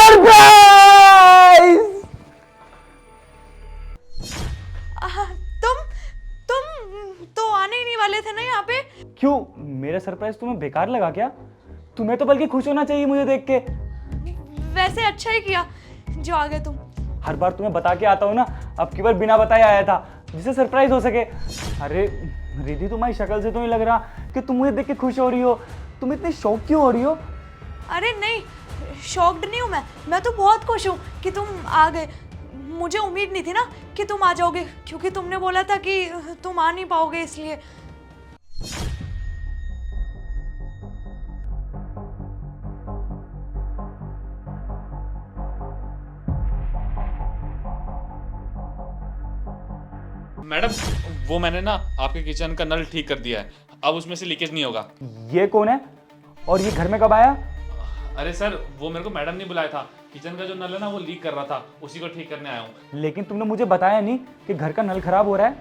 Surprise! तुम तो आने ही नहीं वाले थे ना यहाँ पे। क्यों, मेरा सरप्राइज तुम्हें बेकार लगा क्या? तुम्हें तो बल्कि खुश होना चाहिए मुझे देख के। वैसे अच्छा ही किया जो आ गए तुम। हर बार तुम्हें बता के आता हूँ ना, अब की बार बिना बताए आया था जिससे सरप्राइज हो सके। अरे रिद्धि, तुम्हारी शक्ल से तो नहीं लग रहा कि तुम मुझे देख के खुश हो रही हो। तुम इतनी शौक क्यों हो रही हो? अरे नहीं, शॉक्ड नहीं हूँ मैं तो बहुत खुश हूँ कि तुम आ गए। मुझे उम्मीद नहीं थी ना कि तुम आ जाओगे, क्योंकि तुमने बोला था कि तुम आ नहीं पाओगे, इसलिए। मैडम, वो मैंने ना आपके किचन का नल ठीक कर दिया है, अब उसमें से लीकेज नहीं होगा। ये कौन है और ये घर में कब आया? अरे सर, वो मेरे को मैडम ने बुलाया था, किचन का जो नल है ना वो लीक कर रहा था, उसी को ठीक करने आया हूँ। लेकिन तुमने मुझे बताया नहीं कि घर का नल खराब हो रहा है।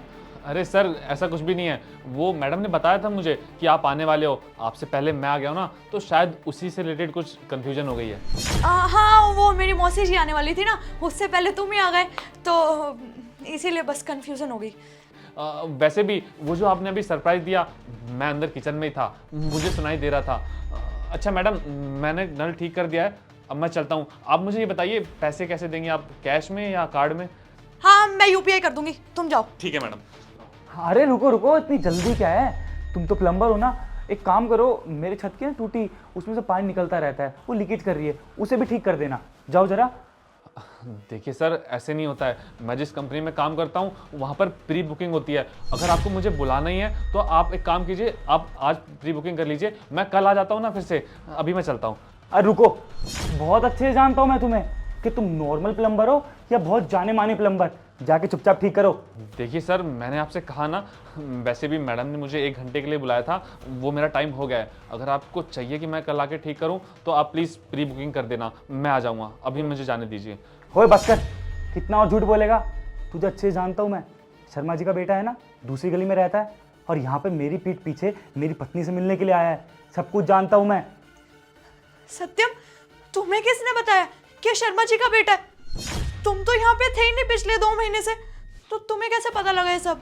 अरे सर, ऐसा कुछ भी नहीं है, वो मैडम ने बताया था मुझे कि आप आने वाले हो, आपसे पहले मैं आ गया हूँ ना, तो शायद उसी से रिलेटेड कुछ कंफ्यूजन हो गई है। हाँ, वो मेरी मौसी जी आने वाली थी ना, उससे पहले तुम ही आ गए, तो इसीलिए बस कंफ्यूजन हो गई। वैसे भी वो जो आपने अभी सरप्राइज दिया, मैं अंदर किचन में ही था, मुझे सुनाई दे रहा था। अच्छा मैडम, मैंने नल ठीक कर दिया है, अब मैं चलता हूँ। आप मुझे ये बताइए, पैसे कैसे देंगे आप, कैश में या कार्ड में? हाँ, मैं यूपीआई कर दूंगी, तुम जाओ। ठीक है मैडम। अरे रुको रुको, इतनी जल्दी क्या है? तुम तो प्लम्बर हो ना, एक काम करो, मेरे छत की ना टूटी, उसमें से पानी निकलता रहता है, वो लीकेज कर रही है, उसे भी ठीक कर देना। जाओ जरा। देखिए सर, ऐसे नहीं होता है, मैं जिस कंपनी में काम करता हूँ वहाँ पर प्री बुकिंग होती है। अगर आपको मुझे बुलाना ही है तो आप एक काम कीजिए, आप आज प्री बुकिंग कर लीजिए, मैं कल आ जाता हूँ ना फिर से। अभी मैं चलता हूँ। अरे रुको, बहुत अच्छे से जानता हूँ मैं तुम्हें कि तुम नॉर्मल प्लम्बर हो या बहुत जाने माने प्लम्बर। जाके चुपचाप ठीक करो। देखिए सर, मैंने आपसे कहा ना, वैसे भी मैडम ने मुझे 1 घंटे के लिए बुलाया था, वो मेरा टाइम हो गया है। अगर आपको चाहिए कि मैं कल आके ठीक करूं तो आप प्लीज़ प्री बुकिंग कर देना, मैं आ जाऊंगा, अभी मुझे जाने दीजिए। होए बस कर, कितना और झूठ बोलेगा? तुझे अच्छे से जानता हूँ मैं, शर्मा जी का बेटा है ना, दूसरी गली में रहता है और यहाँ पे मेरी पीठ पीछे मेरी पत्नी से मिलने के लिए आया है। सब कुछ जानता हूँ मैं। सत्यम, तुम्हें किसने बताया कि शर्मा जी का बेटा है? तुम तो यहाँ पे थे ही नहीं पिछले 2 महीने से, तो तुम्हें कैसे पता लगा ये सब?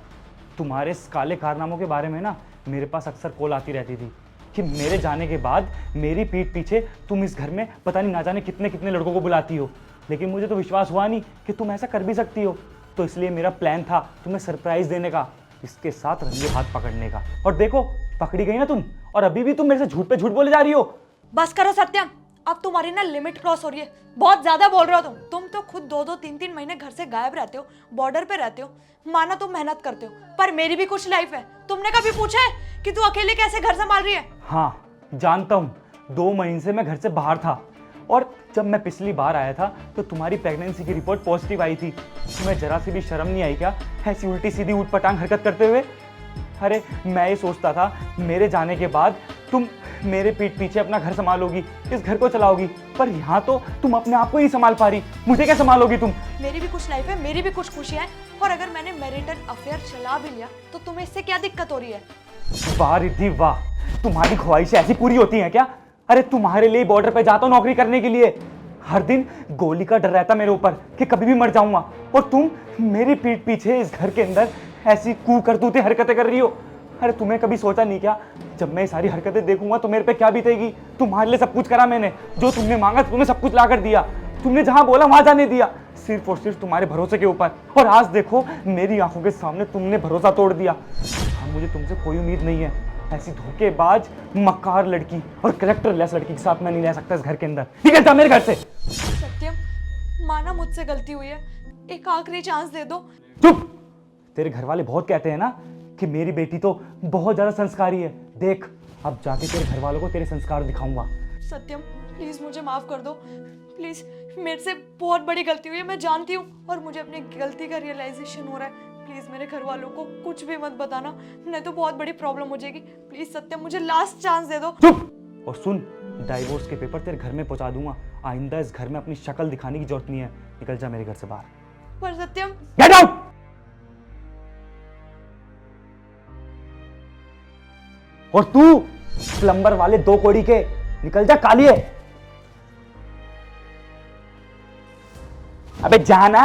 तुम्हारे इस काले कारनामों के बारे में ना मेरे पास अक्सर कॉल आती रहती थी कि मेरे जाने के बाद मेरी पीठ पीछे तुम इस घर में पता नहीं ना जाने कितने कितने लड़कों को बुलाती हो। लेकिन मुझे तो विश्वास हुआ नहीं कि तुम ऐसा कर भी सकती हो, तो इसलिए मेरा प्लान था तुम्हें सरप्राइज देने का, इसके साथ रंगे हाथ पकड़ने का। और देखो, पकड़ी गई ना तुम, और अभी भी तुम मेरे से झूठ पे झूठ बोले जा रही हो। बस करो सत्यम, अब तुम्हारी ना लिमिट क्रॉस हो रही है, बहुत ज्यादा बोल रहे हो तुम तो खुद 2-2, 3-3 महीने घर से गायब रहते हो, बॉर्डर पे रहते हो। माना तुम मेहनत करते हो, पर मेरी भी कुछ लाइफ है। तुमने कभी पूछा है कि तू अकेले कैसे घर संभाल रही है? हाँ जानता हूँ, 2 महीने से मैं घर से बाहर था, और जब मैं पिछली बार आया था तो तुम्हारी प्रेगनेंसी की रिपोर्ट पॉजिटिव आई थी। तुम्हें जरा सी भी शर्म नहीं आई क्या ऐसी उल्टी सीधी ऊटपटांग हरकत करते हुए? अरे मैं ये सोचता था मेरे जाने के बाद तुम मेरे पीठ पीछे अपना घर संभालोगी, इस घर को चलाओगी, पर यहाँ तो तुम अपने आप को ही संभाल पा रही, मुझे क्या संभालोगी तुम? मेरी भी कुछ लाइफ है, मेरी भी कुछ खुशियां हैं, और अगर मैंने मैरिटल अफेयर चला भी लिया तो तुम्हें इससे क्या दिक्कत हो रही है? वाह रिद्धि वाह, तुम्हारी ख्वाहिशें ऐसी पूरी होती हैं क्या? अरे तुम्हारे लिए बॉर्डर पे जाता हूँ नौकरी करने के लिए, हर दिन गोली का डर रहता मेरे ऊपर कि कभी भी मर जाऊंगा, और तुम मेरी पीठ पीछे इस घर के अंदर ऐसी कूकरतूती हरकतें कर रही हो। अरे तुम्हें कभी सोचा नहीं क्या, जब मैं ये सारी हरकतें देखूंगा तो मेरे पे क्या बीतेगी? तुम्हारे लिए सब कुछ करा मैंने, जो तुमने मांगा तुमने सब कुछ ला कर दिया, तुमने जहां बोला वहां जाने दिया, सिर्फ और सिर्फ तुम्हारे भरोसे के ऊपर। और आज देखो मेरी आंखों के सामने तुमने भरोसा तोड़ दिया। हाँ, मुझे तुमसे कोई उम्मीद नहीं है, ऐसी धोखेबाज मक्कार लड़की और करेक्टरलेस लड़की के साथ मैं नहीं रह सकता इस घर के अंदर। निकल जा मेरे घर से। सत्यम, माना मुझसे गलती हुई है, एक आखिरी चांस दे दो। चुप, तेरे घर वाले बहुत कहते हैं ना कि मेरी बेटी तो बहुत ज्यादा संस्कारी है। देख, अब जाके तेरे घर वालों को तेरे संस्कार दिखाऊंगा। सत्यम प्लीज मुझे माफ कर दो, प्लीज, मेरे से बहुत बड़ी गलती हुई है, मैं जानती हूँ, और मुझे अपनी गलती का रियलाइजेशन हो रहा है। प्लीज मेरे घर वालों को कुछ भी मत बताना, नहीं तो बहुत बड़ी प्रॉब्लम हो जाएगी। प्लीज सत्यम, मुझे लास्ट चांस दे दो। चुप, और सुन, डाइवोर्स के पेपर तेरे घर में पहुंचा दूंगा, आइंदा इस घर में अपनी शक्ल दिखाने की जरूरत नहीं है। निकल जा मेरे घर से बाहर। पर सत्यम, गेट आउट। और तू प्लम्बर वाले 2 कोड़ी के, निकल जा कालिए। अबे जाना।